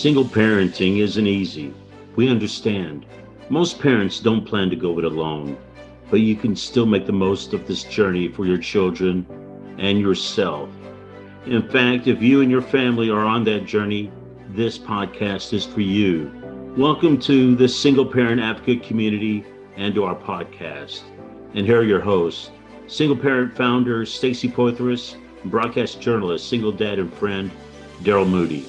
Single parenting isn't easy. We understand. Most parents don't plan to go it alone, but you can still make the most of this journey for your children and yourself. In fact, if you and your family are on that journey, this podcast is for you. Welcome to the Single Parent Advocate community and to our podcast. And here are your hosts, single parent founder Stacy Poitras, and broadcast journalist, single dad and friend, Darrell Moody.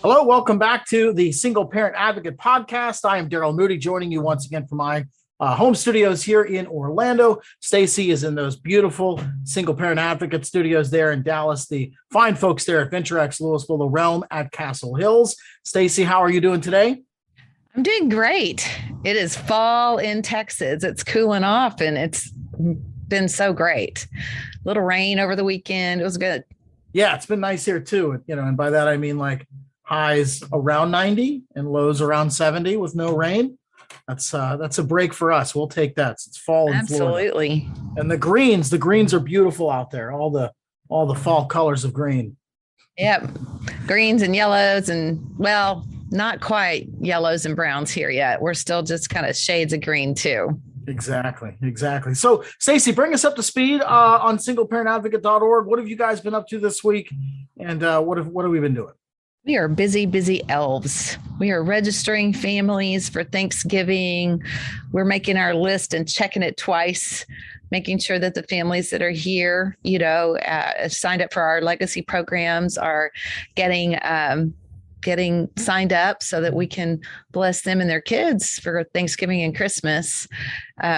Hello, welcome back to the Single Parent Advocate podcast. I am Darrell Moody, joining you once again from my home studios here in Orlando. Stacy is in those beautiful Single Parent Advocate studios there in Dallas. The fine folks there at VentureX Louisville, the Realm at Castle Hills. Stacy, how are you doing today? I'm doing great. It is fall in Texas. It's cooling off and it's been so great. Little rain over the weekend. It was good. Yeah, it's been nice here too. And by that I mean like highs around 90 and lows around 70 with no rain. That's a break for us. We'll take that. It's fall in Absolutely. Florida. And the greens are beautiful out there. All the fall colors of green. Yep. Greens and yellows and, well, not quite yellows and browns here yet. We're still just kind of shades of green too. Exactly. So Stacy, bring us up to speed on singleparentadvocate.org. What have you guys been up to this week? And what have we been doing? We are busy elves. We are registering families for Thanksgiving. We're making our list and checking it twice, making sure that the families that are here, signed up for our legacy programs are getting signed up so that we can bless them and their kids for Thanksgiving and Christmas.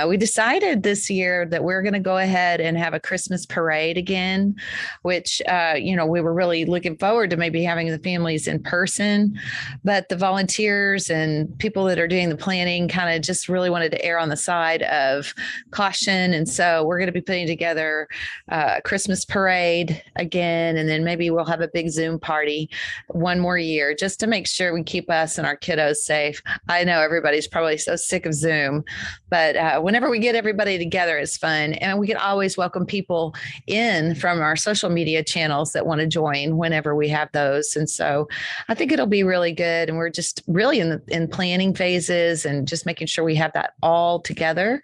We decided this year that we're going to go ahead and have a Christmas parade again, which, we were really looking forward to maybe having the families in person, but the volunteers and people that are doing the planning kind of just really wanted to err on the side of caution. And so we're going to be putting together a Christmas parade again, and then maybe we'll have a big Zoom party one more year just to make sure we keep us and our kiddos safe. I know everybody's probably so sick of Zoom, but whenever we get everybody together, it's fun. And we can always welcome people in from our social media channels that want to join whenever we have those. And so I think it'll be really good. And we're just really in planning phases and just making sure we have that all together.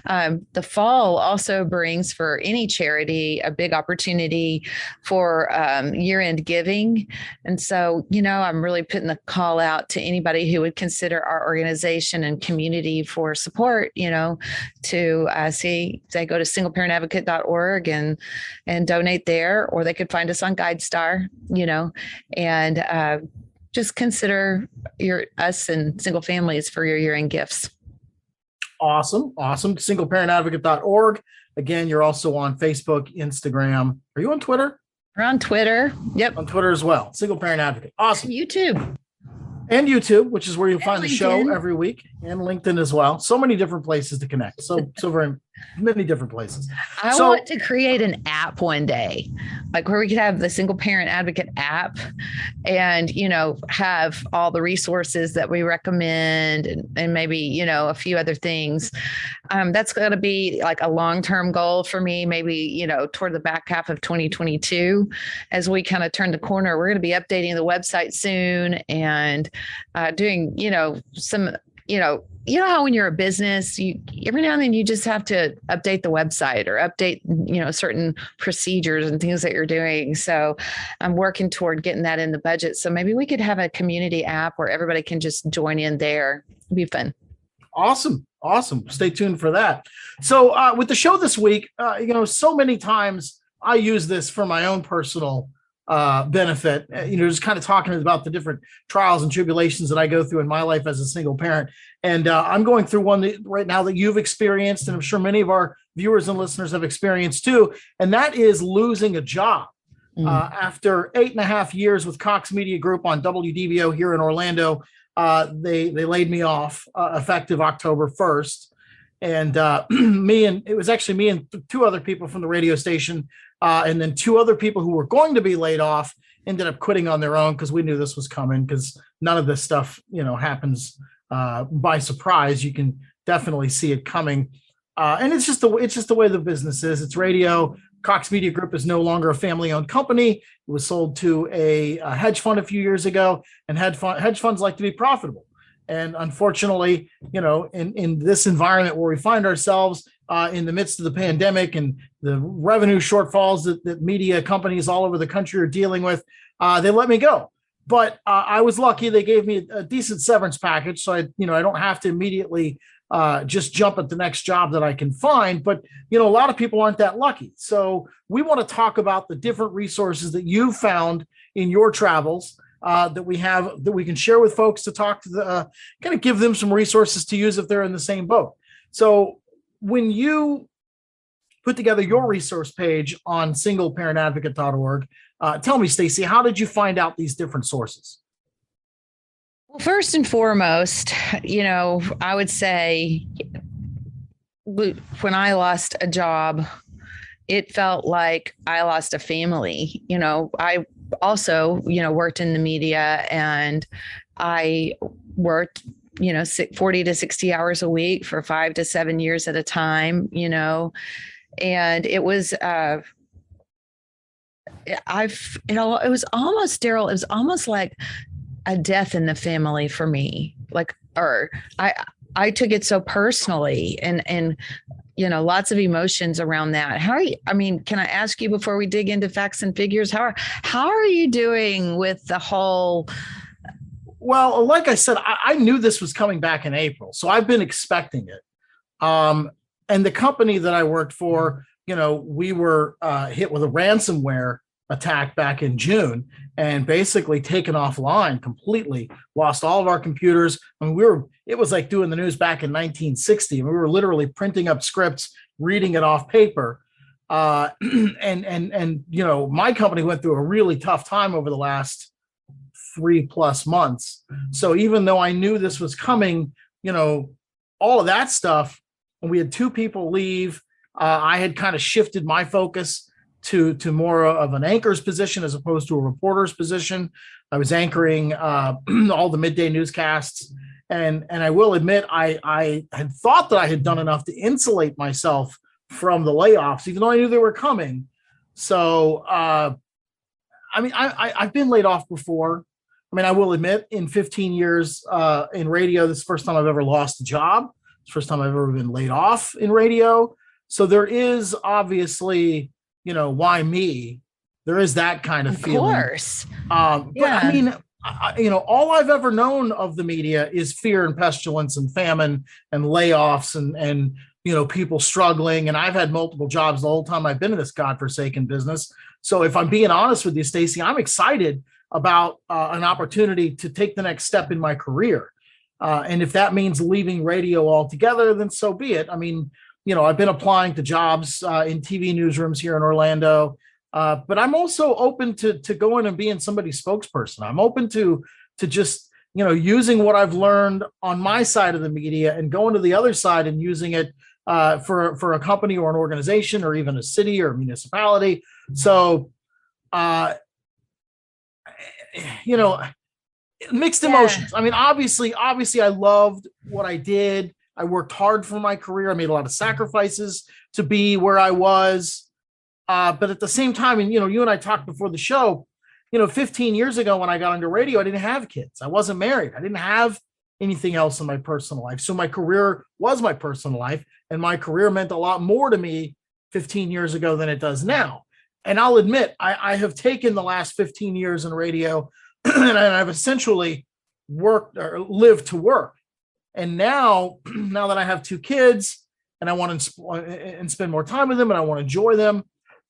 The fall also brings for any charity a big opportunity for year-end giving. And so, I'm really putting the call out to anybody who would consider our organization and community for support, to they go to singleparentadvocate.org and donate there, or they could find us on GuideStar, and just consider us and single families for your year-end gifts. Awesome. Singleparentadvocate.org. Again, you're also on Facebook, Instagram. Are you on Twitter? We're on Twitter. Yep. On Twitter as well. Single Parent Advocate. Awesome. And YouTube, which is where you'll find LinkedIn. The show every week, and LinkedIn as well. So many different places to connect. So very many different places. I want to create an app one day, like where we could have the Single Parent Advocate app and, have all the resources that we recommend and maybe, a few other things. That's going to be like a long-term goal for me, maybe, toward the back half of 2022, as we kind of turn the corner. We're going to be updating the website soon and doing, some, how when you're a business, you every now and then you just have to update the website or update, certain procedures and things that you're doing. So I'm working toward getting that in the budget. So maybe we could have a community app where everybody can just join in there. It'd be fun. Awesome. Stay tuned for that. So with the show this week, so many times I use this for my own personal benefit, just kind of talking about the different trials and tribulations that I go through in my life as a single parent. And I'm going through one right now that you've experienced, and I'm sure many of our viewers and listeners have experienced too. And that is losing a job. After 8.5 years with Cox Media Group on WDBO here in Orlando, they laid me off effective October 1st. And it was actually me and two other people from the radio station. And then two other people who were going to be laid off ended up quitting on their own because we knew this was coming, because none of this stuff, happens by surprise. You can definitely see it coming. And it's just the way the business is. It's radio. Cox Media Group is no longer a family-owned company. It was sold to a hedge fund a few years ago, and hedge funds like to be profitable. And unfortunately, in this environment where we find ourselves in the midst of the pandemic and the revenue shortfalls that media companies all over the country are dealing with, they let me go. But I was lucky; they gave me a decent severance package, so I don't have to immediately just jump at the next job that I can find. But a lot of people aren't that lucky. So we want to talk about the different resources that you've found in your travels that we can share with folks to talk to the kind of give them some resources to use if they're in the same boat. So when you put together your resource page on singleparentadvocate.org, tell me, Stacey, how did you find out these different sources? Well, first and foremost, I would say when I lost a job, it felt like I lost a family. I also, worked in the media, and I worked, 40 to 60 hours a week for 5 to 7 years at a time, and it was, it was almost, Darrell, it was almost like a death in the family for me. I took it so personally, and lots of emotions around that. Can I ask you before we dig into facts and figures, how are you doing with the whole? Well, like I said, I knew this was coming back in April, so I've been expecting it. And the company that I worked for, we were hit with a ransomware attack back in June and basically taken offline completely, lost all of our computers. It was like doing the news back in 1960. We were literally printing up scripts, reading it off paper. And my company went through a really tough time over the last 3+ months. So even though I knew this was coming, all of that stuff, and we had 2 people leave, I had kind of shifted my focus to more of an anchor's position as opposed to a reporter's position. I was anchoring all the midday newscasts. And I will admit, I had thought that I had done enough to insulate myself from the layoffs, even though I knew they were coming. So, I've been laid off before. I will admit, in 15 years in radio, this is the first time I've ever lost a job. It's the first time I've ever been laid off in radio. So there is obviously, why me? There is that kind of feeling. Of course. But all I've ever known of the media is fear and pestilence and famine and layoffs and people struggling. And I've had multiple jobs the whole time I've been in this godforsaken business. So if I'm being honest with you, Stacey, I'm excited about an opportunity to take the next step in my career. And if that means leaving radio altogether, then so be it. I've been applying to jobs in TV newsrooms here in Orlando, but I'm also open to going and being somebody's spokesperson. I'm open to just, using what I've learned on my side of the media and going to the other side and using it for a company or an organization or even a city or a municipality. So, mixed emotions. Obviously I loved what I did. I worked hard for my career. I made a lot of sacrifices to be where I was. But at the same time, and you and I talked before the show, 15 years ago when I got into radio, I didn't have kids. I wasn't married. I didn't have anything else in my personal life. So my career was my personal life, and my career meant a lot more to me 15 years ago than it does now. And I'll admit, I have taken the last 15 years in radio and I've essentially worked or lived to work. And now that I have 2 kids and I want to spend more time with them and I want to enjoy them,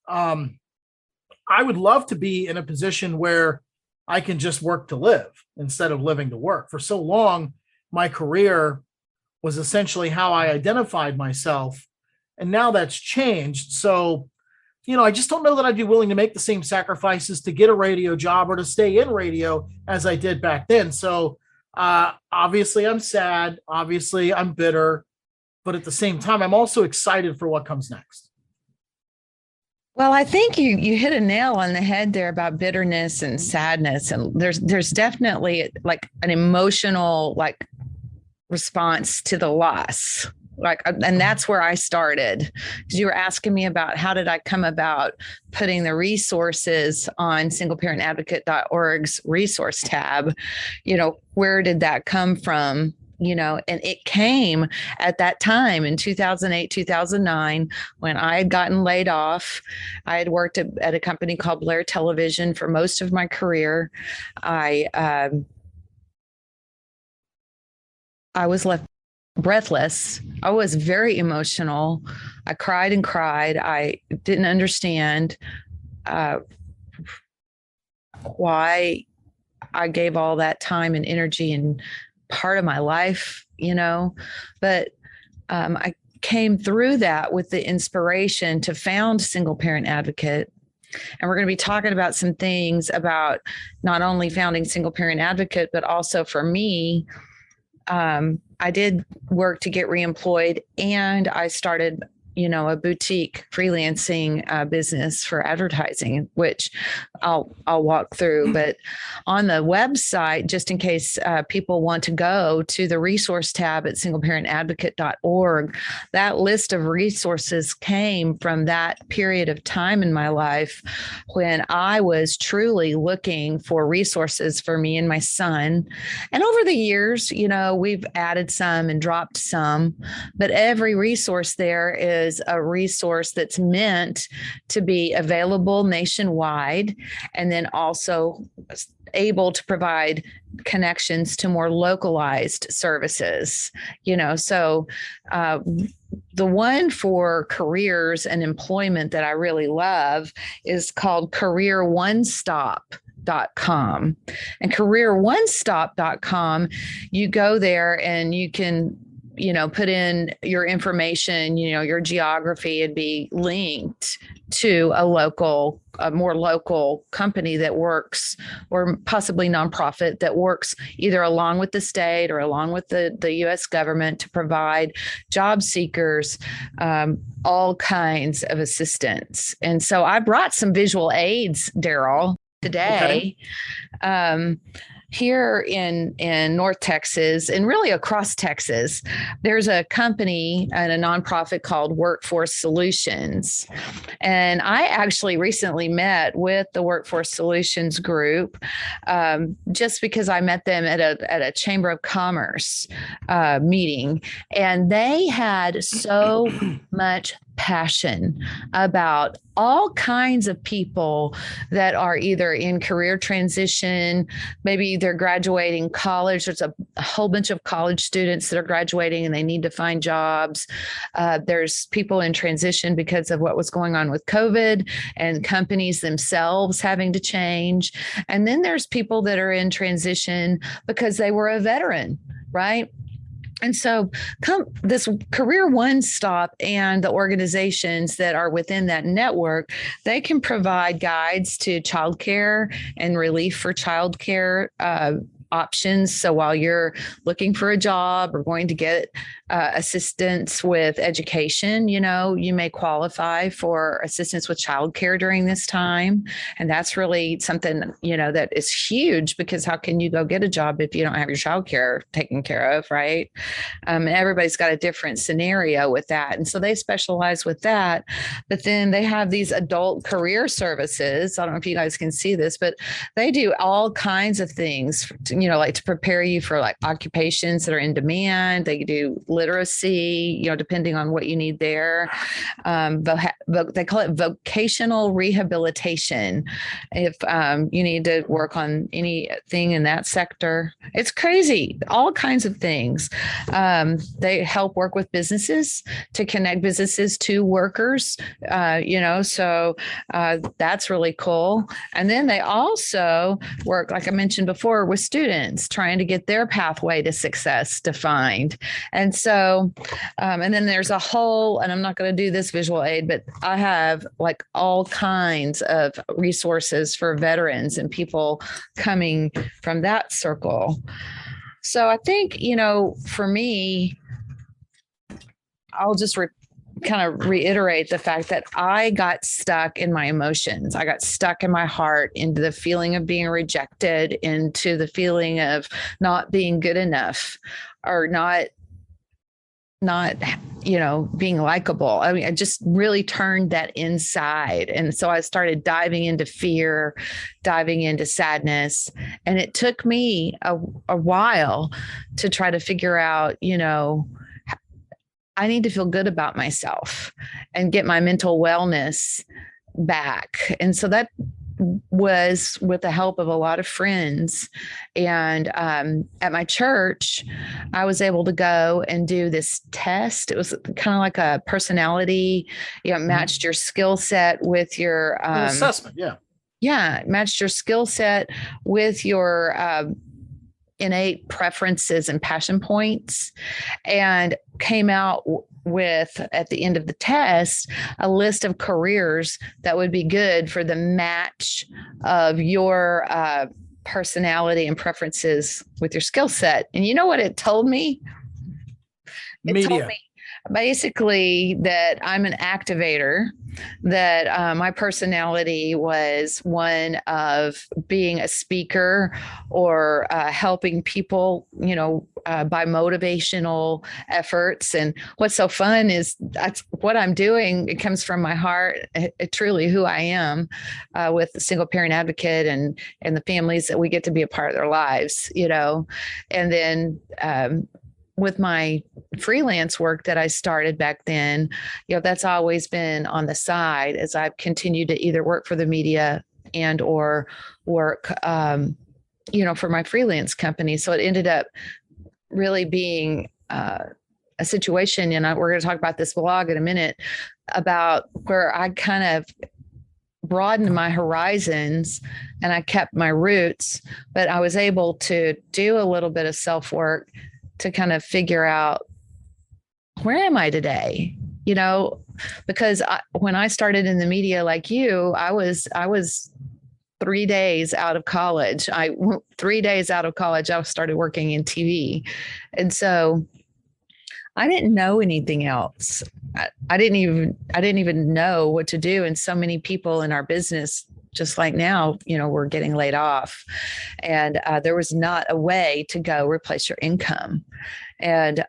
I would love to be in a position where I can just work to live instead of living to work. For so long, my career was essentially how I identified myself. And now that's changed. So, I just don't know that I'd be willing to make the same sacrifices to get a radio job or to stay in radio as I did back then. So obviously I'm sad. Obviously I'm bitter. But at the same time, I'm also excited for what comes next. Well, I think you hit a nail on the head there about bitterness and sadness. And there's definitely like an emotional response to the loss. And that's where I started, because you were asking me about how did I come about putting the resources on singleparentadvocate.org's resource tab. Where did that come from? And it came at that time in 2008, 2009, when I had gotten laid off. I had worked at a company called Blair Television for most of my career. I was left breathless. I was very emotional. I cried and cried. I didn't understand why I gave all that time and energy and part of my life, but I came through that with the inspiration to found Single Parent Advocate. And we're going to be talking about some things about not only founding Single Parent Advocate, but also for me, I did work to get reemployed, and I started, a boutique freelancing business for advertising, which I'll walk through. But on the website, just in case people want to go to the resource tab at singleparentadvocate.org, that list of resources came from that period of time in my life when I was truly looking for resources for me and my son. And over the years, we've added some and dropped some, but every resource there is a resource that's meant to be available nationwide, and then also able to provide connections to more localized services. So the one for careers and employment that I really love is called careeronestop.com. And careeronestop.com, you go there and you can put in your information, your geography, and be linked to a more local company that works, or possibly nonprofit that works either along with the state or along with the U.S. government to provide job seekers all kinds of assistance. And so I brought some visual aids, Darrell, today. Okay. Here in North Texas, and really across Texas, there's a company and a nonprofit called Workforce Solutions. And I actually recently met with the Workforce Solutions group just because I met them at a Chamber of Commerce meeting. And they had so much passion about all kinds of people that are either in career transition, maybe they're graduating college. There's a whole bunch of college students that are graduating and they need to find jobs. There's people in transition because of what was going on with COVID and companies themselves having to change. And then there's people that are in transition because they were a veteran, right? And so this Career One Stop and the organizations that are within that network, they can provide guides to childcare and relief for childcare options. So while you're looking for a job or going to get assistance with education, you may qualify for assistance with childcare during this time. And that's really something, that is huge, because how can you go get a job if you don't have your childcare taken care of, right? Everybody's got a different scenario with that. And so they specialize with that. But then they have these adult career services. I don't know if you guys can see this, but they do all kinds of things, like to prepare you for like occupations that are in demand. They do literacy, depending on what you need there. They call it vocational rehabilitation. If you need to work on anything in that sector, it's crazy. All kinds of things. They help work with businesses to connect businesses to workers, so that's really cool. And then they also work, like I mentioned before, with students trying to get their pathway to success defined. And so, and then there's a whole, and I'm not going to do this visual aid, but I have like all kinds of resources for veterans and people coming from that circle. So I think, for me, I'll just kind of reiterate the fact that I got stuck in my emotions. I got stuck in my heart into the feeling of being rejected, into the feeling of not being good enough or not not, being likable. I mean, I just really turned that inside. And so I started diving into fear, diving into sadness. And it took me a while to try to figure out, I need to feel good about myself and get my mental wellness back. And so that was with the help of a lot of friends. And at my church, I was able to go and do this test. It was kind of like a personality, matched your skill set with your assessment. Yeah. Yeah. Matched your skill set with your innate preferences and passion points, and came out with, at the end of the test, a list of careers that would be good for the match of your personality and preferences with your skill set. And you know what it told me? It told me basically that I'm an activator, that my personality was one of being a speaker or helping people, by motivational efforts. And what's so fun is that's what I'm doing. It comes from my heart, truly who I am, with the single parent advocate and the families that we get to be a part of their lives, and then with my freelance work that I started back then, that's always been on the side as I've continued to either work for the media and or work, for my freelance company. So it ended up really being a situation, and we're going to talk about this blog in a minute, about where I kind of broadened my horizons and I kept my roots, but I was able to do a little bit of self-work to kind of figure out, where am I today? Because when I started in the media like you, I was 3 days out of college. 3 days out of college, I started working in TV. And so I didn't know anything else. I didn't even know what to do. And so many people in our business, just like now, we're getting laid off, and there was not a way to go replace your income. And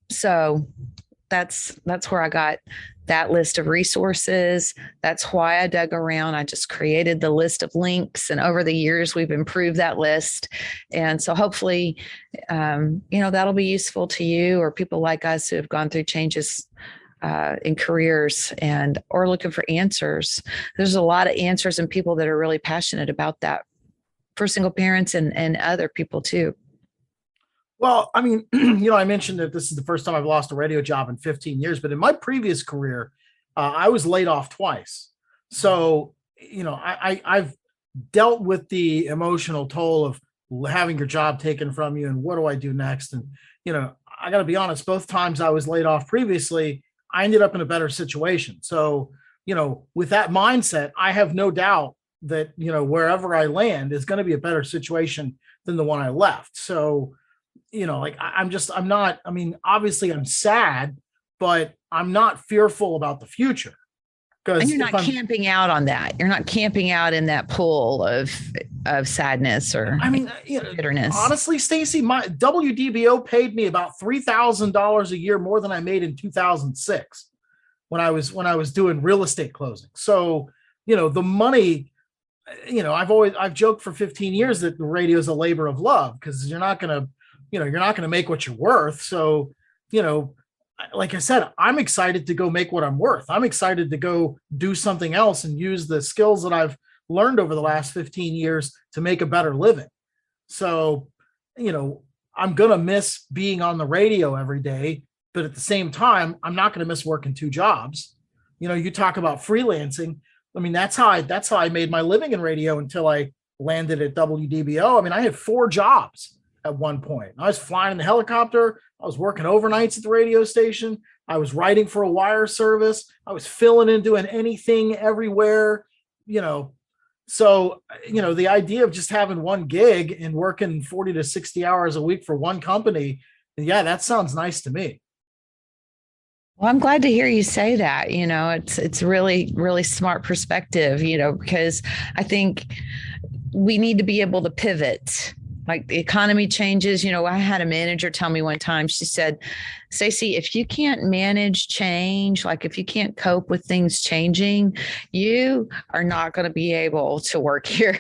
so that's where I got that list of resources. That's why I dug around. I just created the list of links, and over the years we've improved that list. And so hopefully, that'll be useful to you or people like us who have gone through changes in careers and or looking for answers. There's a lot of answers and people that are really passionate about that for single parents and other people too. Well, I mean, I mentioned that this is the first time I've lost a radio job in 15 years, but in my previous career, I was laid off twice. So, I've dealt with the emotional toll of having your job taken from you and what do I do next? And, I got to be honest, both times I was laid off previously, I ended up in a better situation. So, with that mindset, I have no doubt that, wherever I land is going to be a better situation than the one I left. So, obviously I'm sad, but I'm not fearful about the future. And you're not camping out on that. You're not camping out in that pool of sadness or bitterness. Honestly, Stacey, my WDBO paid me about $3,000 a year more than I made in 2006 when I was doing real estate closing. So, the money, I've joked for 15 years that the radio is a labor of love, because you're not going to make what you're worth. So, like I said, I'm excited to go make what I'm worth. I'm excited to go do something else and use the skills that I've learned over the last 15 years to make a better living. So, I'm going to miss being on the radio every day, but at the same time, I'm not going to miss working 2 jobs. You talk about freelancing. I mean, that's how I made my living in radio until I landed at WDBO. I mean, I had 4 jobs at one point. I was flying in the helicopter. I was working overnights at the radio station. I was writing for a wire service. I was filling in, doing anything everywhere, So, the idea of just having one gig and working 40 to 60 hours a week for one company, yeah, that sounds nice to me. Well, I'm glad to hear you say that. It's really, really smart perspective, because I think we need to be able to pivot like the economy changes. I had a manager tell me one time, she said, Stacey, if you can't manage change, like if you can't cope with things changing, you are not going to be able to work here.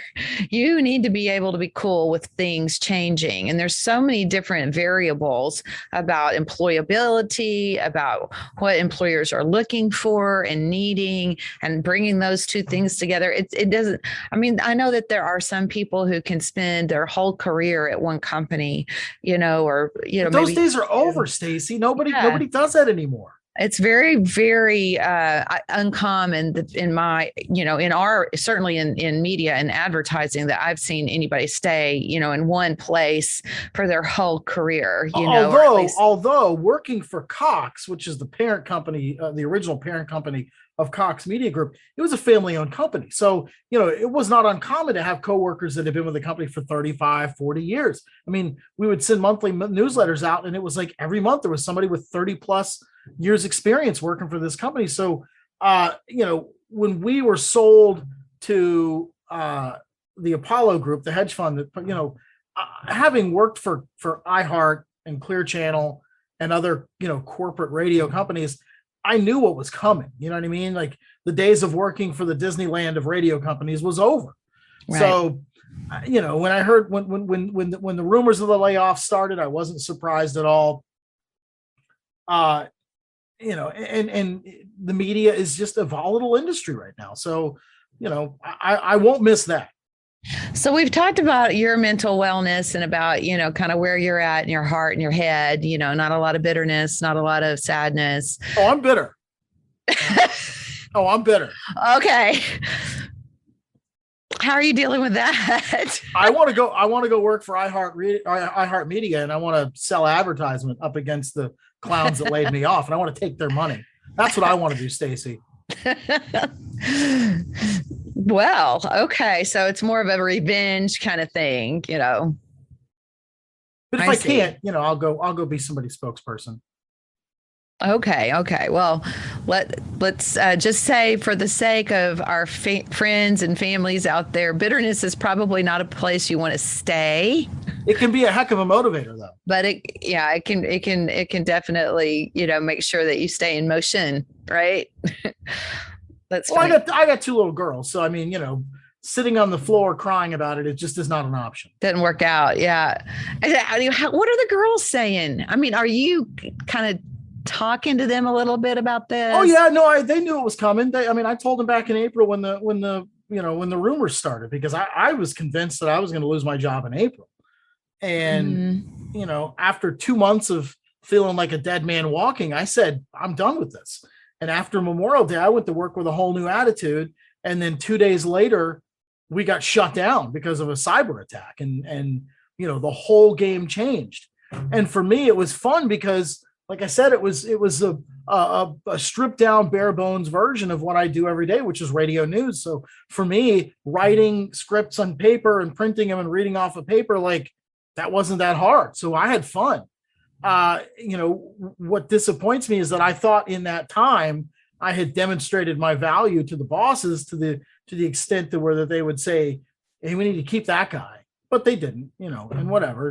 You need to be able to be cool with things changing. And there's so many different variables about employability, about what employers are looking for and needing, and bringing those two things together. It doesn't, I mean, I know that there are some people who can spend their whole career at one company, or, But those days are over, Stacey. Nobody does that anymore. It's very, very uncommon in my, in our, certainly in media and advertising, that I've seen anybody stay, in one place for their whole career, although working for Cox, which is the parent company, the original parent company of Cox Media Group, it was a family-owned company. So, it was not uncommon to have coworkers that had been with the company for 35, 40 years. I mean, we would send monthly newsletters out, and it was like every month there was somebody with 30 plus years experience working for this company. So, when we were sold to the Apollo Group, the hedge fund, that, having worked for iHeart and Clear Channel and other, corporate radio companies, I knew what was coming. You know what I mean? Like, the days of working for the Disneyland of radio companies was over. Right. So, when I heard when the rumors of the layoffs started, I wasn't surprised at all. And the media is just a volatile industry right now. So, I won't miss that. So we've talked about your mental wellness and about, kind of where you're at in your heart and your head, not a lot of bitterness, not a lot of sadness. Oh, I'm bitter. I'm bitter. Okay. How are you dealing with that? I want to go work for iHeart Media, and I want to sell advertisement up against the clowns that laid me off, and I want to take their money. That's what I want to do, Stacey. Well, okay. So it's more of a revenge kind of thing, But if I can't, I'll go be somebody's spokesperson. Okay. Well, let's just say, for the sake of our friends and families out there, bitterness is probably not a place you want to stay. It can be a heck of a motivator, though. But it can definitely, make sure that you stay in motion, right? That's well, I got two little girls, so I mean, sitting on the floor crying about it just is not an option. Didn't work out. Yeah. What are the girls saying? I mean, are you kind of talking to them a little bit about this? Oh yeah, no, they knew it was coming. I told them back in April when the rumors started, because I was convinced that I was going to lose my job in April. And, after 2 months of feeling like a dead man walking, I said, I'm done with this. And after Memorial Day, I went to work with a whole new attitude. And then 2 days later, we got shut down because of a cyber attack. And the whole game changed. And for me, it was fun because, like I said, it was a stripped down, bare bones version of what I do every day, which is radio news. So for me, writing scripts on paper and printing them and reading off of paper, like, that wasn't that hard. So I had fun. What disappoints me is that I thought in that time I had demonstrated my value to the bosses to the extent that they would say, hey, we need to keep that guy, but they didn't, and whatever.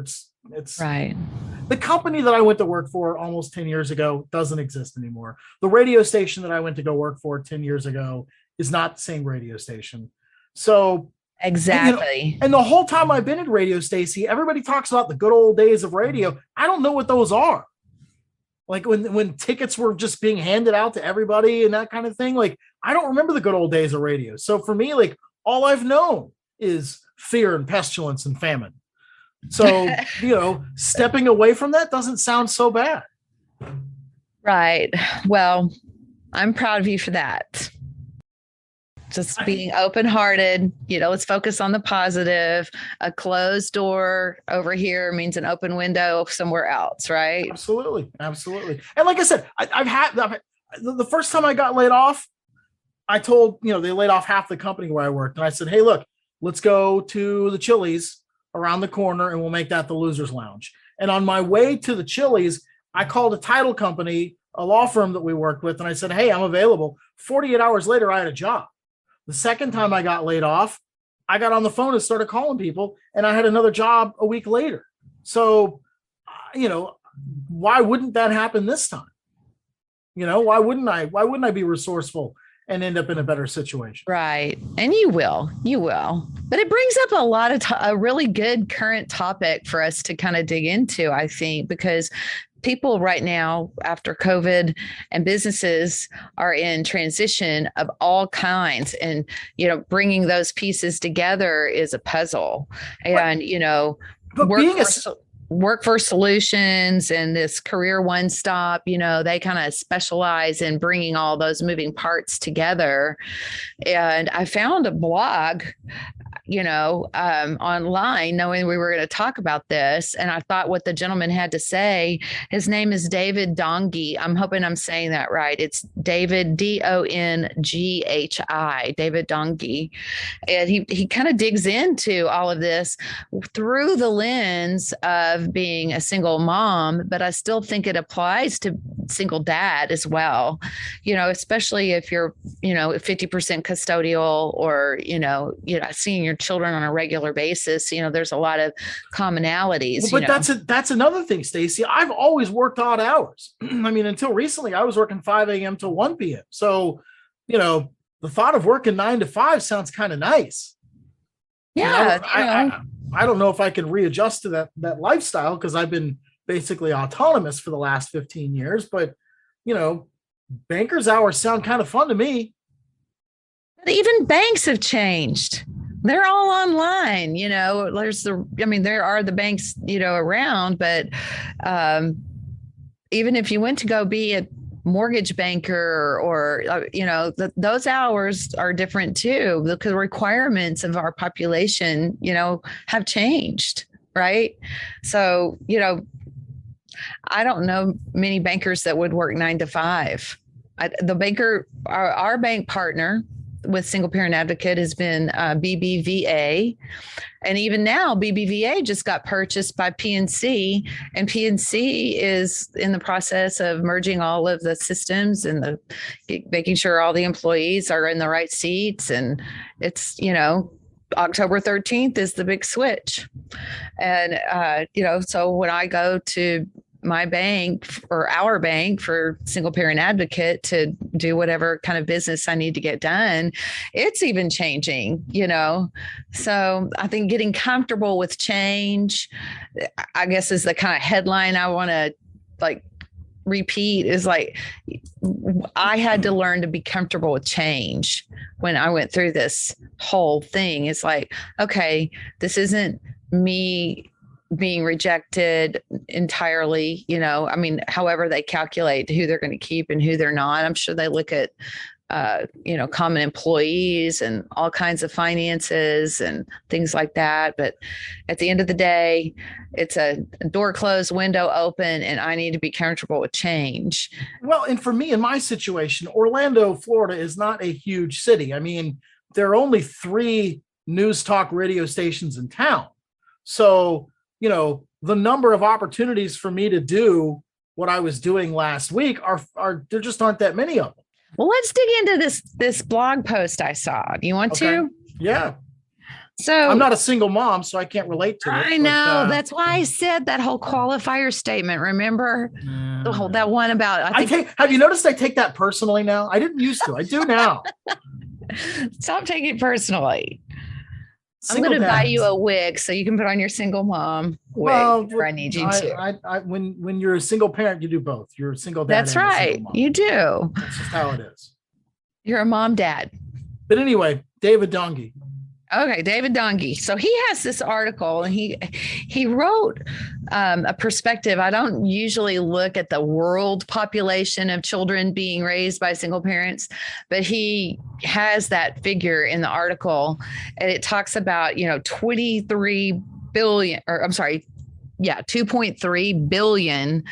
It's right. The company that I went to work for almost 10 years ago doesn't exist anymore. The radio station that I went to go work for 10 years ago is not the same radio station. So exactly. And the whole time I've been in radio, Stacey, everybody talks about the good old days of radio. I don't know what those are. Like when tickets were just being handed out to everybody and that kind of thing. Like, I don't remember the good old days of radio. So for me, like, all I've known is fear and pestilence and famine. So, stepping away from that doesn't sound so bad. Right. Well, I'm proud of you for that. Just being open-hearted, let's focus on the positive. A closed door over here means an open window somewhere else, right? Absolutely. And like I said, I've had the first time I got laid off, I told, they laid off half the company where I worked. And I said, hey, look, let's go to the Chili's around the corner and we'll make that the Losers Lounge. And on my way to the Chili's, I called a title company, a law firm that we worked with, and I said, hey, I'm available. 48 hours later, I had a job. The second time I got laid off, I got on the phone and started calling people, and I had another job a week later. So, why wouldn't that happen this time? Why wouldn't I be resourceful and end up in a better situation? Right. And you will, but it brings up a lot of a really good current topic for us to kind of dig into, I think, because people right now after COVID and businesses are in transition of all kinds, and, bringing those pieces together is a puzzle. And, but being Workforce Solutions and this Career One Stop, they kind of specialize in bringing all those moving parts together. And I found a blog, online, knowing we were going to talk about this. And I thought what the gentleman had to say, his name is David Dongi. I'm hoping I'm saying that right. It's David, Donghi, David Dongi. And he kind of digs into all of this through the lens of being a single mom, but I still think it applies to single dad as well, especially if you're, 50% custodial, or, seeing your children on a regular basis. There's a lot of commonalities. But that's another thing, Stacey. I've always worked odd hours. I mean, until recently, I was working 5 a.m. to 1 p.m. So, the thought of working 9 to 5 sounds kind of nice. Yeah. I don't know if I can readjust to that lifestyle, because I've been basically autonomous for the last 15 years. But, banker's hours sound kind of fun to me. Even banks have changed. They're all online, there are the banks, around, but even if you went to go be a mortgage banker or those hours are different too, because the requirements of our population, have changed. Right. So, I don't know many bankers that would work 9 to 5. Our bank partner with Single Parent Advocate has been BBVA. And even now, BBVA just got purchased by PNC, and PNC is in the process of merging all of the systems and making sure all the employees are in the right seats. And it's, October 13th is the big switch. And, so when I go to my bank or our bank for Single Parent Advocate to do whatever kind of business I need to get done, it's even changing, So I think getting comfortable with change, I guess, is the kind of headline I want to repeat, is I had to learn to be comfortable with change when I went through this whole thing. It's okay, this isn't me being rejected entirely, however they calculate who they're going to keep and who they're not. I'm sure they look at, common employees and all kinds of finances and things like that. But at the end of the day, it's a door closed, window open, and I need to be comfortable with change. Well, and for me, in my situation, Orlando, Florida is not a huge city. I mean, there are only 3 news talk radio stations in town. So, the number of opportunities for me to do what I was doing last week are there just aren't that many of them. Well, let's dig into this blog post I saw. Do you want to? Yeah. So I'm not a single mom, so I can't relate to it. I know. That's why I said that whole qualifier statement. Remember that one about, have you noticed I take that personally now? I didn't used to. I do now. Stop taking it personally. I'm going to buy you a wig so you can put on your single mom wig. Well, I need you to. When you're a single parent, you do both. You're a single dad. That's right. You do. That's just how it is. You're a mom, dad. But anyway, David Dongi. Okay, David Dongi. So he has this article, and he wrote a perspective. I don't usually look at the world population of children being raised by single parents, but he has that figure in the article, and it talks about 23 billion, or I'm sorry, 2.3 billion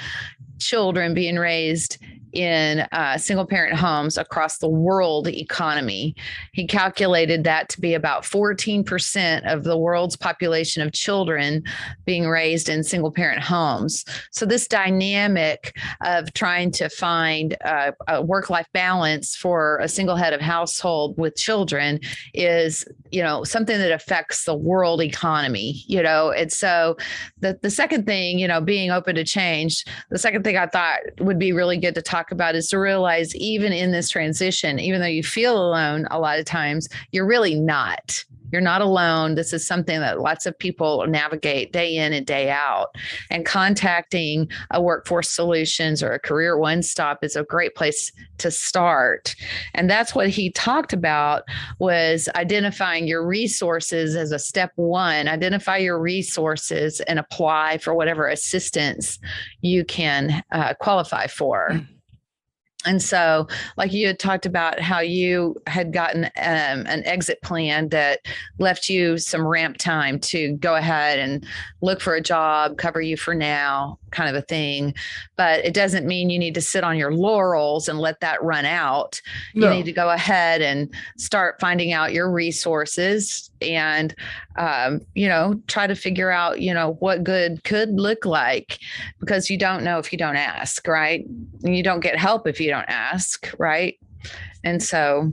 children being raised in single parent homes across the world economy. He calculated that to be about 14% of the world's population of children being raised in single parent homes. So this dynamic of trying to find a work-life balance for a single head of household with children is, something that affects the world economy, and so the second thing, being open to change, the second thing I thought would be really good to talk about is to realize, even in this transition, even though you feel alone a lot of times, you're really not. You're not alone. This is something that lots of people navigate day in and day out. And contacting a Workforce Solutions or a Career One Stop is a great place to start. And that's what he talked about, was identifying your resources as a step one. Identify your resources and apply for whatever assistance you can qualify for. And so, like you had talked about how you had gotten an exit plan that left you some ramp time to go ahead and look for a job, cover you for now, kind of a thing. But it doesn't mean you need to sit on your laurels and let that run out. No. You need to go ahead and start finding out your resources and, try to figure out, what good could look like, because you don't know if you don't ask, right? And you don't get help if you don't ask, right? And so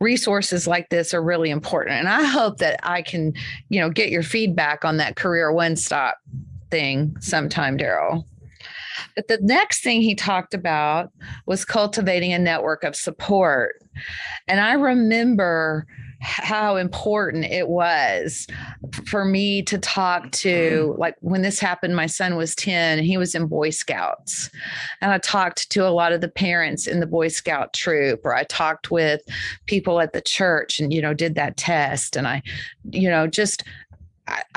resources like this are really important. And I hope that I can, get your feedback on that Career One Stop thing sometime, Darrell. But the next thing he talked about was cultivating a network of support. And I remember how important it was for me to talk to, like when this happened, my son was 10 and he was in Boy Scouts. And I talked to a lot of the parents in the Boy Scout troop, or I talked with people at the church and, did that test. And I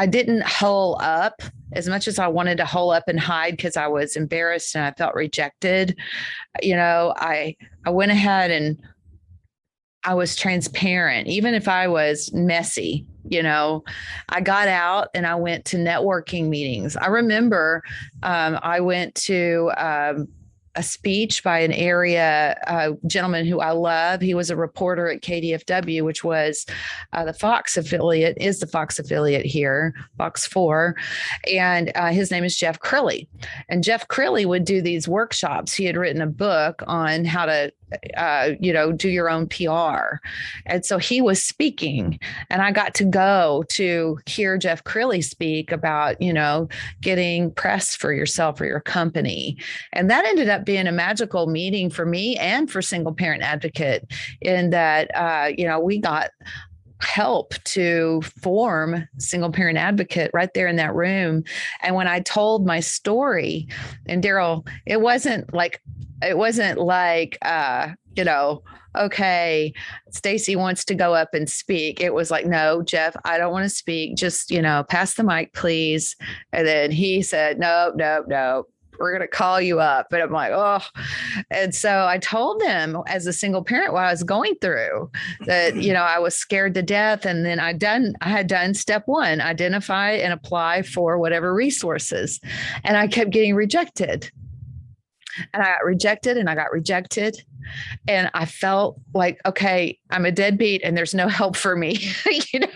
didn't hole up as much as I wanted to hole up and hide because I was embarrassed and I felt rejected. I went ahead and I was transparent, even if I was messy. I got out and I went to networking meetings. I remember I went to a speech by an area gentleman who I love. He was a reporter at KDFW, which was the Fox affiliate here, Fox 4. And his name is Jeff Crilly. And Jeff Crilly would do these workshops. He had written a book on how to do your own PR. And so he was speaking, and I got to go to hear Jeff Crilly speak about, getting press for yourself or your company. And that ended up being a magical meeting for me and for Single Parent Advocate, in that, we got help to form Single Parent Advocate right there in that room. And when I told my story, and Darrell, it wasn't like, okay, Stacy wants to go up and speak. It was like, no, Jeff, I don't want to speak. Just, pass the mic, please. And then he said, no, we're going to call you up. And I'm like, oh. And so I told them, as a single parent, what I was going through, that, I was scared to death. And then I had done step one, identify and apply for whatever resources. And I kept getting rejected. And I got rejected and I got rejected. And I felt like, okay, I'm a deadbeat and there's no help for me,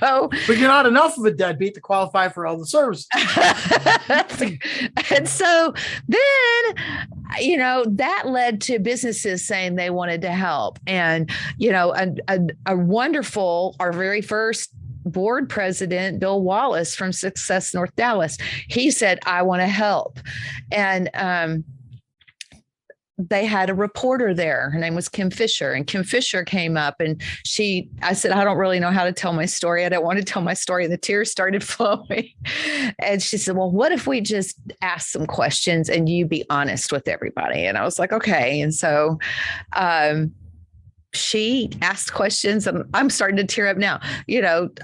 But you're not enough of a deadbeat to qualify for all the services. And so then, that led to businesses saying they wanted to help. And, a wonderful, our very first board president, Bill Wallace from Success North Dallas, he said, I want to help. And, they had a reporter there. Her name was Kim Fisher. And Kim Fisher came up and I said, I don't really know how to tell my story. I don't want to tell my story. And the tears started flowing. And she said, well, what if we just ask some questions and you be honest with everybody? And I was like, okay. And so she asked questions, and I'm starting to tear up now.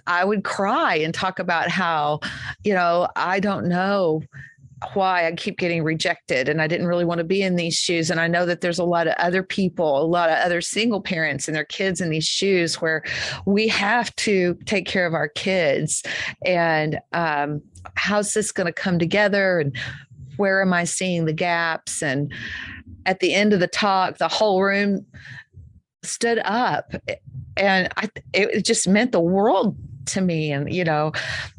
I would cry and talk about how, I don't know why I keep getting rejected, and I didn't really want to be in these shoes. And I know that there's a lot of other people, a lot of other single parents and their kids in these shoes, where we have to take care of our kids. And how's this going to come together? And where am I seeing the gaps? And at the end of the talk, the whole room stood up, and it just meant the world to me. And,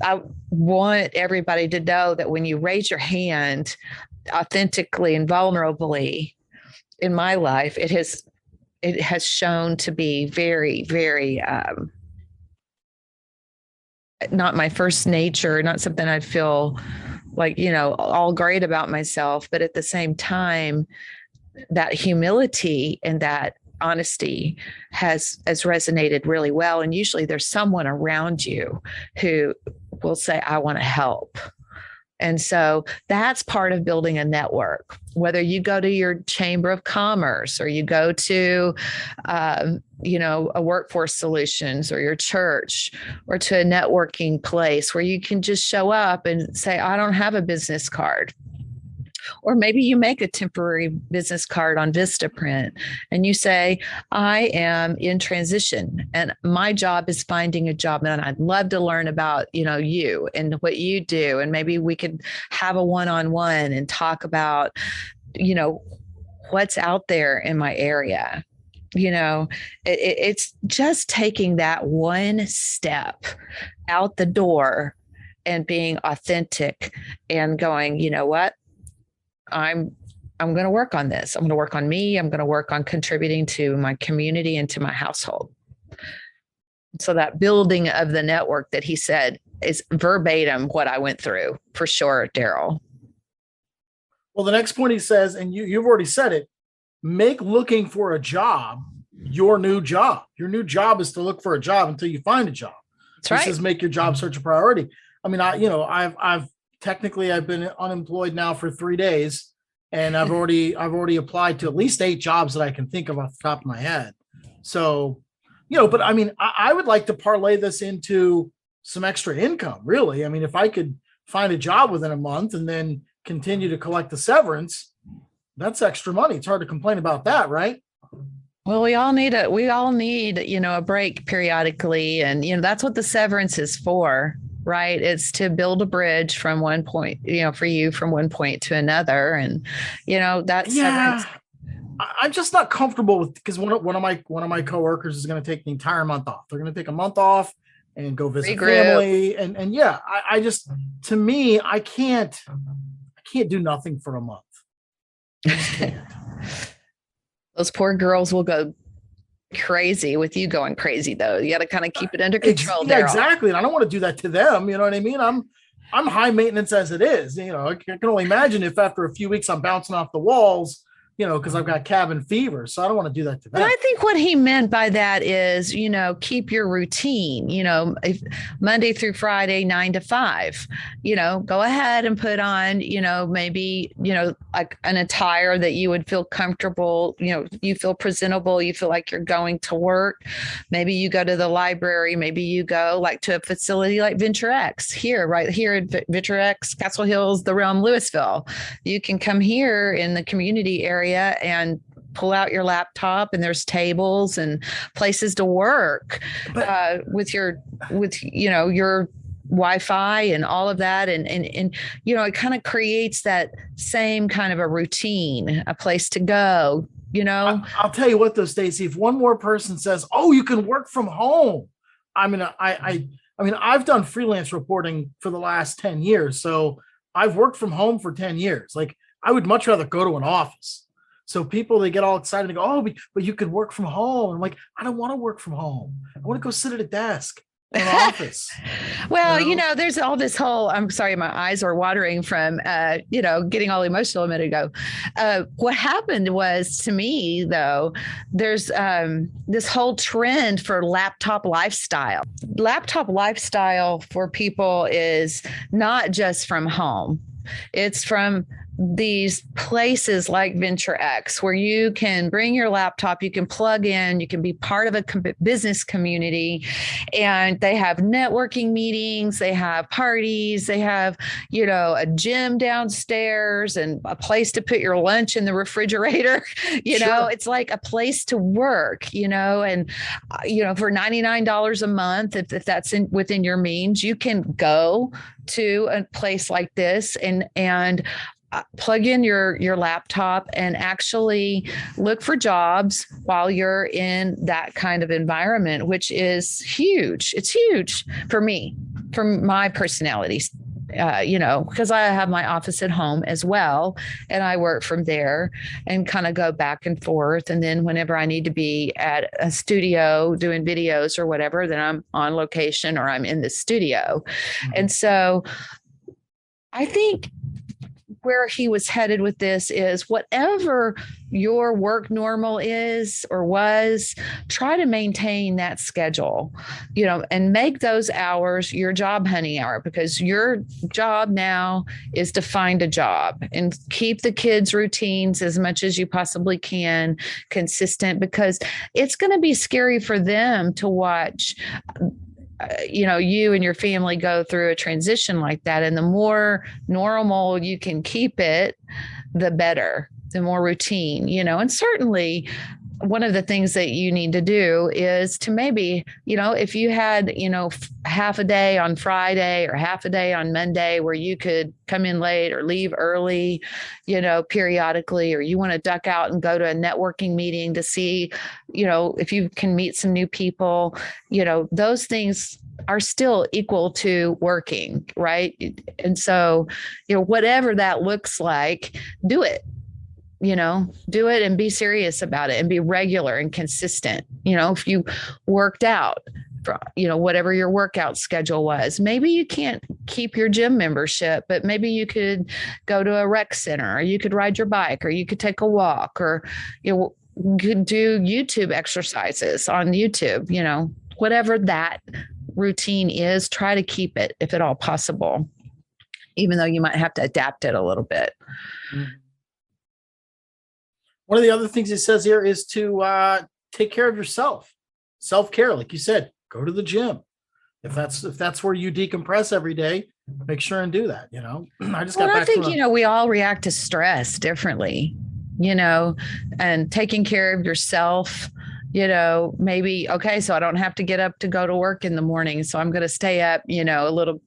I want everybody to know that when you raise your hand authentically and vulnerably in my life, it has shown to be very, very, not my first nature, not something I feel like, all great about myself, but at the same time, that humility and that honesty has resonated really well. And usually there's someone around you who will say, I want to help. And so that's part of building a network, whether you go to your chamber of commerce or you go to, a workforce solutions or your church or to a networking place where you can just show up and say, I don't have a business card. Or maybe you make a temporary business card on Vistaprint and you say, I am in transition and my job is finding a job. And I'd love to learn about, you and what you do. And maybe we could have a one-on-one and talk about, what's out there in my area. It's just taking that one step out the door and being authentic and going, you know what? I'm going to work on this. I'm going to work on me. I'm going to work on contributing to my community and to my household. So that building of the network that he said is verbatim what I went through for sure, Darrell. Well, the next point he says, and you've already said it, make looking for a job your new job. Your new job is to look for a job until you find a job. That's right. He says make your job search a priority. I mean, I've been unemployed now for 3 days, and I've already applied to at least 8 jobs that I can think of off the top of my head. So, but I mean, I would like to parlay this into some extra income, really. I mean, if I could find a job within a month and then continue to collect the severance, that's extra money. It's hard to complain about that, right? Well, we all need a break periodically. And, that's what the severance is for. Right. It's to build a bridge from one point, for you from one point to another. And, that's. Yeah. I'm just not comfortable with, because one of my coworkers is going to take the entire month off. They're going to take a month off and go visit family. And yeah, I just, to me, I can't do nothing for a month. I just can't. Those poor girls will go crazy with you going crazy, though. You got to kind of keep it under control. Yeah, exactly. And I don't want to do that to them. You know what I mean? I'm high maintenance as it is. I can only imagine if after a few weeks I'm bouncing off the walls, because I've got cabin fever. So I don't want to do that to them. But I think what he meant by that is, keep your routine, if Monday through Friday, 9 to 5, go ahead and put on, maybe, like an attire that you would feel comfortable, you feel presentable, you feel like you're going to work. Maybe you go to the library, maybe you go like to a facility like Venture X right here at Venture X, Castle Hills, the Realm, Louisville. You can come here in the community area and pull out your laptop, and there's tables and places to work with your Wi-Fi and all of that. And it kind of creates that same kind of a routine, a place to go, I'll tell you what though, Stacey, if one more person says, oh, you can work from home. I mean, I've done freelance reporting for the last 10 years. So I've worked from home for 10 years. Like, I would much rather go to an office. So people, they get all excited and go, oh, but you could work from home. I'm like, I don't want to work from home. I want to go sit at a desk in an office. Well, there's all this whole, I'm sorry, my eyes are watering from, getting all emotional a minute ago. What happened was, to me, though, there's this whole trend for laptop lifestyle. Laptop lifestyle for people is not just from home. It's from these places like Venture X, where you can bring your laptop, you can plug in, you can be part of a business community, and they have networking meetings, they have parties, they have, a gym downstairs and a place to put your lunch in the refrigerator. Sure. It's like a place to work, and, for $99 a month, if that's within your means, you can go to a place like this and plug in your laptop and actually look for jobs while you're in that kind of environment, which is huge. It's huge for me, for my personality. Because I have my office at home as well, and I work from there and kind of go back and forth. And then whenever I need to be at a studio doing videos or whatever, then I'm on location or I'm in the studio. Mm-hmm. And so I think where he was headed with this is whatever your work normal is or was, try to maintain that schedule, and make those hours your job hunting hour, because your job now is to find a job and keep the kids' routines as much as you possibly can consistent, because it's going to be scary for them to watch you and your family go through a transition like that. And the more normal you can keep it, the better, the more routine, and certainly one of the things that you need to do is to maybe, if you had, half a day on Friday or half a day on Monday where you could come in late or leave early, periodically, or you want to duck out and go to a networking meeting to see, if you can meet some new people, those things are still equal to working, right? And so, whatever that looks like, do it. Do it and be serious about it and be regular and consistent. If you worked out, whatever your workout schedule was, maybe you can't keep your gym membership, but maybe you could go to a rec center, or you could ride your bike, or you could take a walk, or, you could do YouTube exercises on YouTube, whatever that routine is, try to keep it if at all possible, even though you might have to adapt it a little bit. Mm-hmm. One of the other things it says here is to take care of yourself. Self-care, like you said, go to the gym. If that's where you decompress every day, make sure and do that. I think we all react to stress differently, and taking care of yourself. Maybe, okay, so I don't have to get up to go to work in the morning. So I'm going to stay up, a little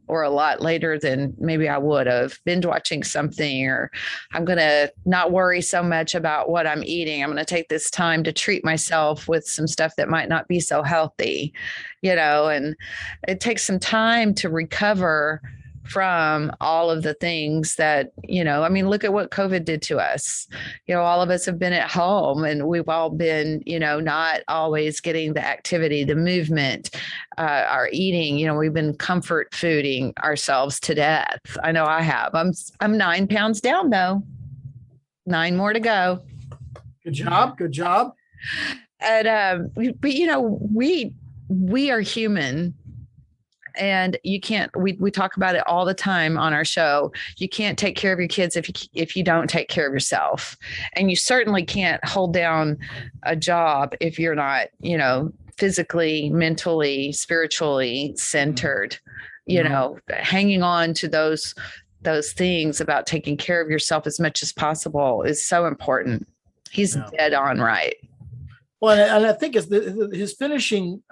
or a lot later than maybe I would have, binge watching something, or I'm going to not worry so much about what I'm eating. I'm going to take this time to treat myself with some stuff that might not be so healthy, and it takes some time to recover from all of the things that, look at what COVID did to us. All of us have been at home, and we've all been, not always getting the activity, the movement, our eating, we've been comfort fooding ourselves to death. I know I have. I'm 9 pounds down though. 9 more to go. Good job. Good job. And, but we are human. And you can't, we talk about it all the time on our show. You can't take care of your kids if you don't take care of yourself. And you certainly can't hold down a job if you're not, physically, mentally, spiritually centered, hanging on to those things about taking care of yourself as much as possible is so important. He's dead on right. Well, and I think his finishing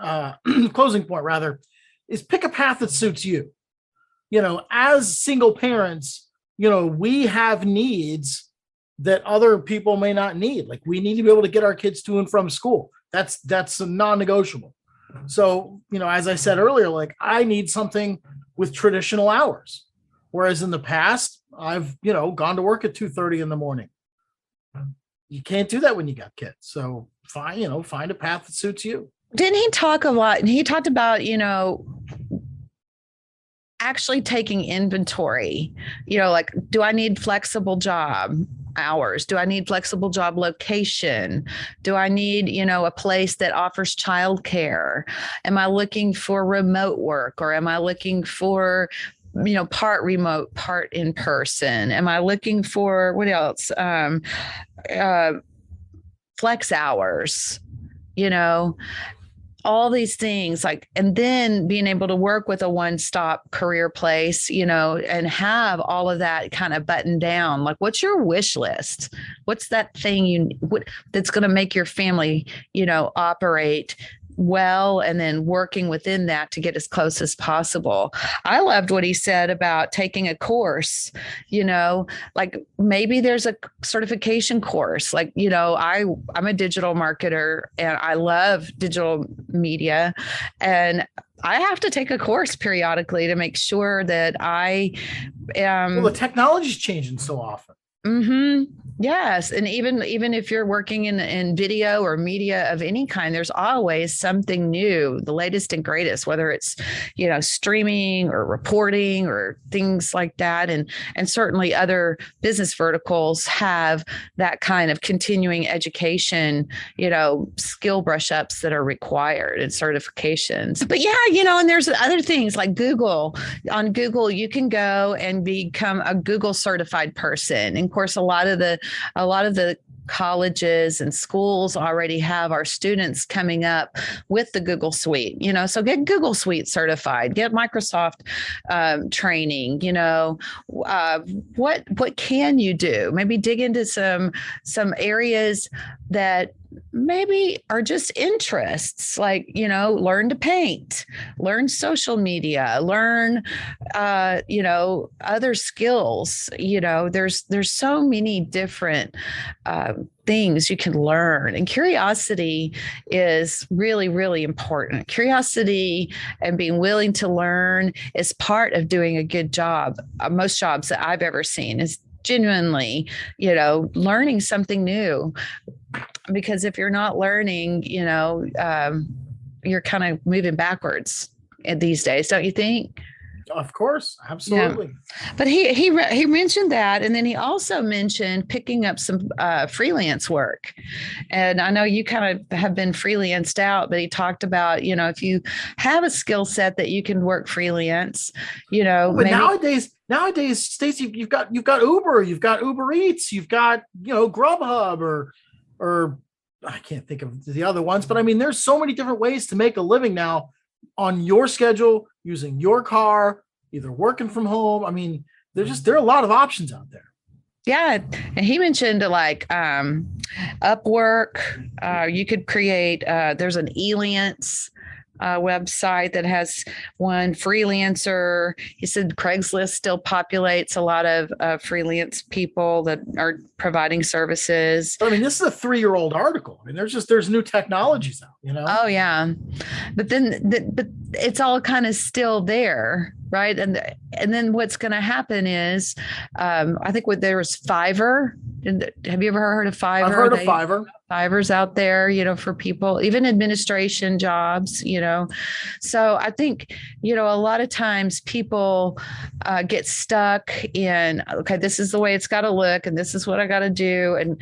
closing point rather is pick a path that suits you. As single parents, we have needs that other people may not need. Like, we need to be able to get our kids to and from school. That's a non-negotiable. So, as I said earlier, like, I need something with traditional hours. Whereas in the past, I've, gone to work at 2:30 in the morning. You can't do that when you got kids. So find a path that suits you. Didn't he talk a lot? He talked about, actually taking inventory, like, do I need flexible job hours? Do I need flexible job location? Do I need, a place that offers childcare? Am I looking for remote work, or am I looking for, part remote, part in person? Am I looking for what else? Flex hours, all these things, like, and then being able to work with a one-stop career place, and have all of that kind of buttoned down. Like, what's your wish list? What's that thing that's going to make your family, operate well, and then working within that to get as close as possible. I loved what he said about taking a course, like maybe there's a certification course. Like, I'm a digital marketer and I love digital media, and I have to take a course periodically to make sure that I am. Well, the technology's changing so often. Mm-hmm. Yes. And even if you're working in video or media of any kind, there's always something new, the latest and greatest, whether it's, streaming or reporting or things like that. And certainly other business verticals have that kind of continuing education, skill brush ups that are required and certifications. But yeah, and there's other things like Google. On Google, you can go and become a Google certified person. And of course, a lot of the colleges and schools already have our students coming up with the Google Suite, so get Google Suite certified, get Microsoft training, what can you do? Maybe dig into some areas that maybe are just interests, like, learn to paint, learn social media, learn, other skills. There's so many different things you can learn. And curiosity is really, really important. Curiosity and being willing to learn is part of doing a good job. Most jobs that I've ever seen is genuinely, learning something new. Because if you're not learning, you're kind of moving backwards these days, don't you think? Of course, absolutely. Yeah. But he mentioned that, and then he also mentioned picking up some freelance work. And I know you kind of have been freelanced out, but he talked about, if you have a skill set that you can work freelance, But maybe nowadays, Stacey, you've got Uber, you've got Uber Eats, you've got Grubhub or I can't think of the other ones, but I mean, there's so many different ways to make a living now on your schedule, using your car, either working from home. I mean, there are a lot of options out there. Yeah. And he mentioned like Upwork. You could create, there's an Elance website that has one freelancer. He said Craigslist still populates a lot of freelance people that are providing services. I mean, this is a 3-year-old article. I mean, there's new technologies out, Oh yeah, but but it's all kind of still there, right? And then what's going to happen is, I think there was Fiverr. Have you ever heard of Fiverr? I've heard of Fiverr. Fiverr's out there, for people, even administration jobs, So I think, a lot of times people get stuck in, okay, this is the way it's got to look, and this is what I got to do. And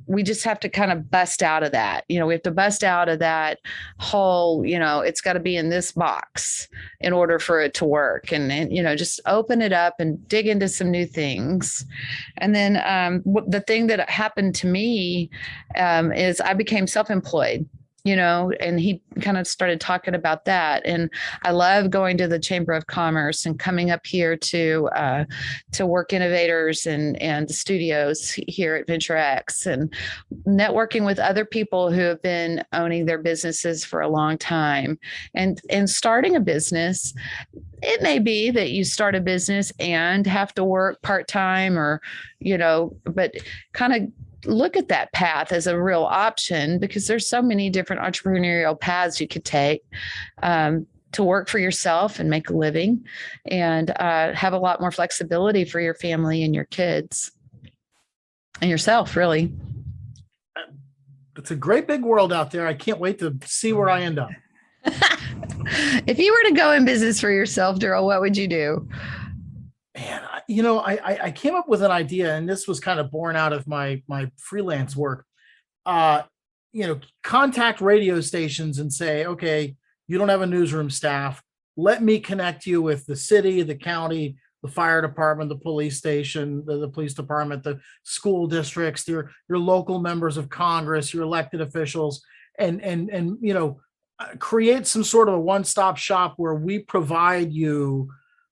we just have to kind of bust out of that. We have to bust out of that whole, it's got to be in this box in order for it to work. And just open it up and dig into some new things. And then the thing that happened to me is I became self-employed, and he kind of started talking about that. And I love going to the Chamber of Commerce and coming up here to Work Innovators and the studios here at Venture X, and networking with other people who have been owning their businesses for a long time and starting a business. It may be that you start a business and have to work part-time or, but kind of look at that path as a real option, because there's so many different entrepreneurial paths you could take to work for yourself and make a living and have a lot more flexibility for your family and your kids and yourself, really. It's a great big world out there. I can't wait to see where I end up. If you were to go in business for yourself, Darrell, what would you do? Man, I came up with an idea, and this was kind of born out of my freelance work. Contact radio stations and say, okay, you don't have a newsroom staff. Let me connect you with the city, the county, the fire department, the police station, the police department, the school districts, your local members of Congress, your elected officials, and create some sort of a one-stop shop where we provide you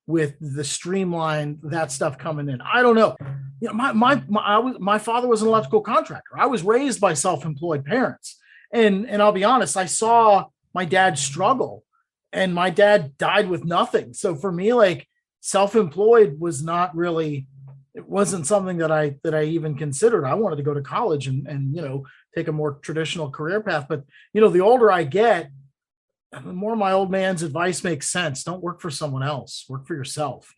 with the streamline, that stuff coming in. I don't know. My father was an electrical contractor. I was raised by self-employed parents. And I'll be honest, I saw my dad struggle, and my dad died with nothing. So for me, like, self-employed was not really, it wasn't something that I even considered. I wanted to go to college and take a more traditional career path. But the older I get, the more my old man's advice makes sense. Don't work for someone else. Work for yourself.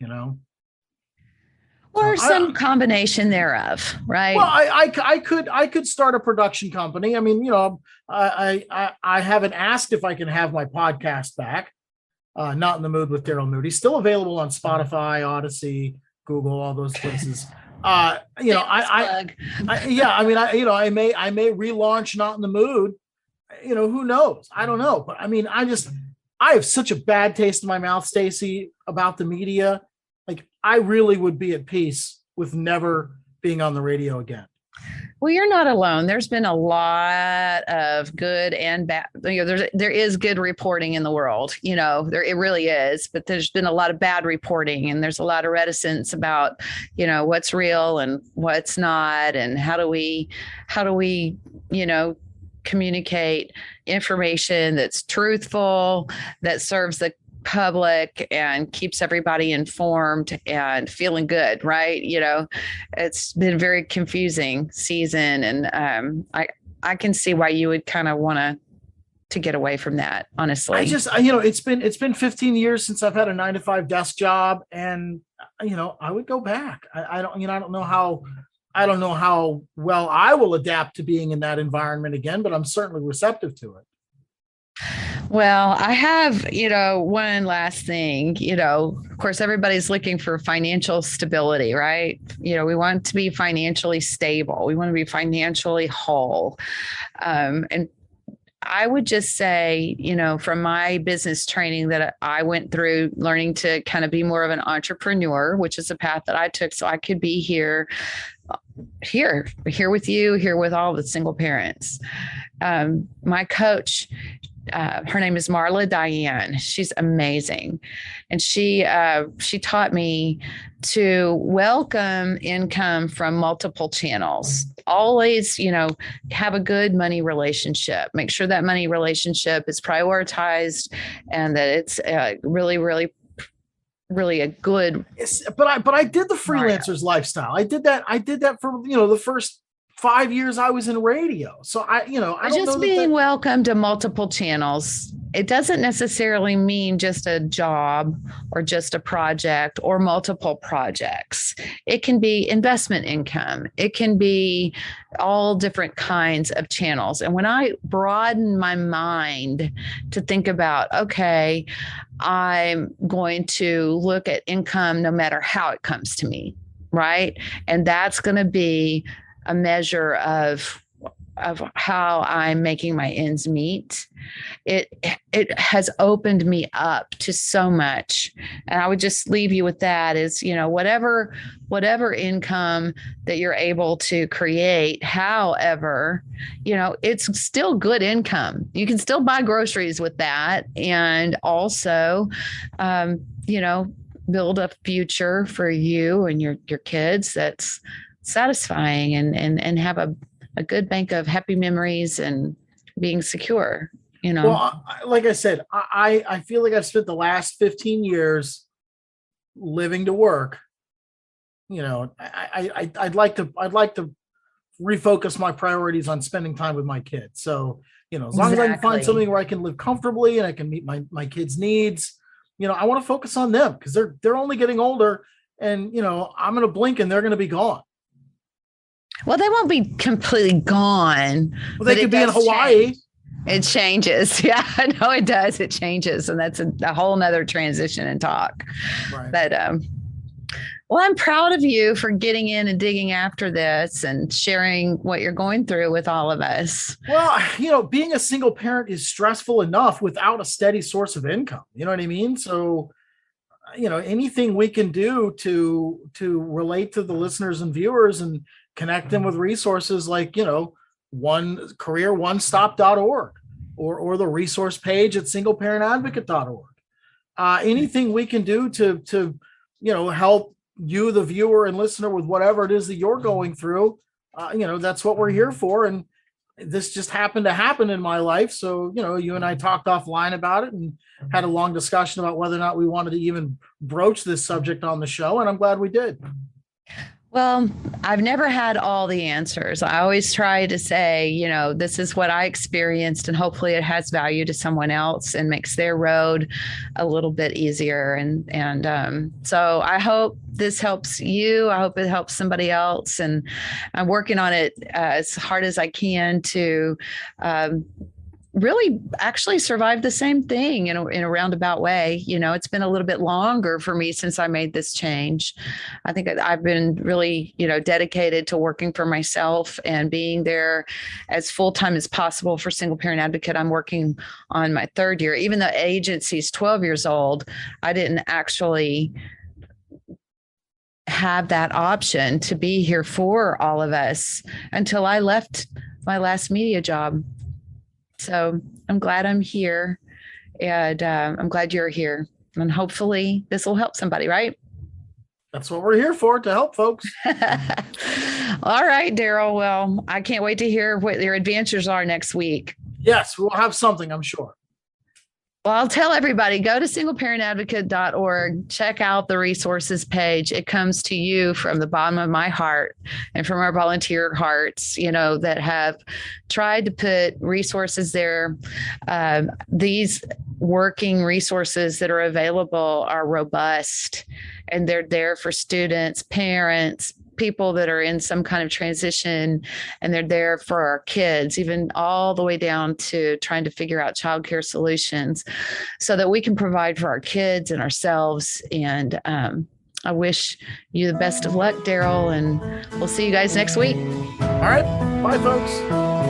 Or So some combination thereof, right? Well, I could start a production company. I mean, I haven't asked if I can have my podcast back. Not in the Mood with Darrell Moody, still available on Spotify, Odyssey, Google, all those places. I may relaunch Not in the Mood. Who knows? I don't know. But I mean, I have such a bad taste in my mouth, Stacey, about the media. Like, I really would be at peace with never being on the radio again. Well, you're not alone. There's been a lot of good and bad. There is good reporting in the world. It really is. But there's been a lot of bad reporting, and there's a lot of reticence about, what's real and what's not, and how do we, communicate information that's truthful, that serves the public and keeps everybody informed and feeling good, right? It's been a very confusing season, and I can see why you would kind of want to get away from that, honestly. It's been 15 years since I've had a 9-to-5 desk job, and I would go back. I don't know how well I will adapt to being in that environment again, but I'm certainly receptive to it. Well, I have, one last thing, of course, everybody's looking for financial stability, right? We want to be financially stable. We want to be financially whole. And I would just say, from my business training that I went through, learning to kind of be more of an entrepreneur, which is a path that I took so I could be here with you, here with all the single parents. My coach, her name is Marla Diane. She's amazing. And she taught me to welcome income from multiple channels. Always, have a good money relationship. Make sure that money relationship is prioritized and that it's really, really, really a good. But I did the freelancer's lifestyle. I did that for, the first 5 years I was in radio. So I don't know being welcome to multiple channels. It doesn't necessarily mean just a job or just a project or multiple projects. It can be investment income. It can be all different kinds of channels. And when I broaden my mind to think about, okay, I'm going to look at income no matter how it comes to me, right? And that's going to be a measure of how I'm making my ends meet. It has opened me up to so much. And I would just leave you with that is, whatever income that you're able to create, however, it's still good income. You can still buy groceries with that. And also, build a future for you and your kids that's satisfying and have a good bank of happy memories and being secure, Well, like I said, I feel like I've spent the last 15 years living to work. I'd like to refocus my priorities on spending time with my kids. So, as long as I can find something where I can live comfortably and I can meet my kids' needs, I want to focus on them because they're only getting older, and I'm going to blink and they're going to be gone. Well, they won't be completely gone. Well, they could be in Hawaii. Change. It changes. Yeah, no, it does. It changes. And that's a whole nother transition and talk. Right. But, well, I'm proud of you for getting in and digging after this and sharing what you're going through with all of us. Well, being a single parent is stressful enough without a steady source of income. You know what I mean? So, anything we can do to relate to the listeners and viewers and connect them with resources like, careeronestop.org or the resource page at singleparentadvocate.org. Anything we can do to help you, the viewer and listener, with whatever it is that you're going through, that's what we're here for. And this just happened to happen in my life. So, you and I talked offline about it and had a long discussion about whether or not we wanted to even broach this subject on the show. And I'm glad we did. Well, I've never had all the answers. I always try to say, this is what I experienced, and hopefully it has value to someone else and makes their road a little bit easier. And so I hope this helps you. I hope it helps somebody else. And I'm working on it as hard as I can to really actually survive the same thing in a roundabout way. It's been a little bit longer for me since I made this change. I think I've been really, dedicated to working for myself and being there as full-time as possible for Single Parent Advocate. I'm working on my third year. Even though the agency's 12 years old, I didn't actually have that option to be here for all of us until I left my last media job. So I'm glad I'm here, and I'm glad you're here, and hopefully this will help somebody, right? That's what we're here for, to help folks. All right, Darrell. Well, I can't wait to hear what your adventures are next week. Yes, we'll have something, I'm sure. Well, I'll tell everybody, go to singleparentadvocate.org, check out the resources page. It comes to you from the bottom of my heart and from our volunteer hearts, that have tried to put resources there. These working resources that are available are robust, and they're there for students, parents, people that are in some kind of transition, and they're there for our kids, even all the way down to trying to figure out childcare solutions so that we can provide for our kids and ourselves. And I wish you the best of luck, Darrell, and we'll see you guys next week. All right. Bye, folks.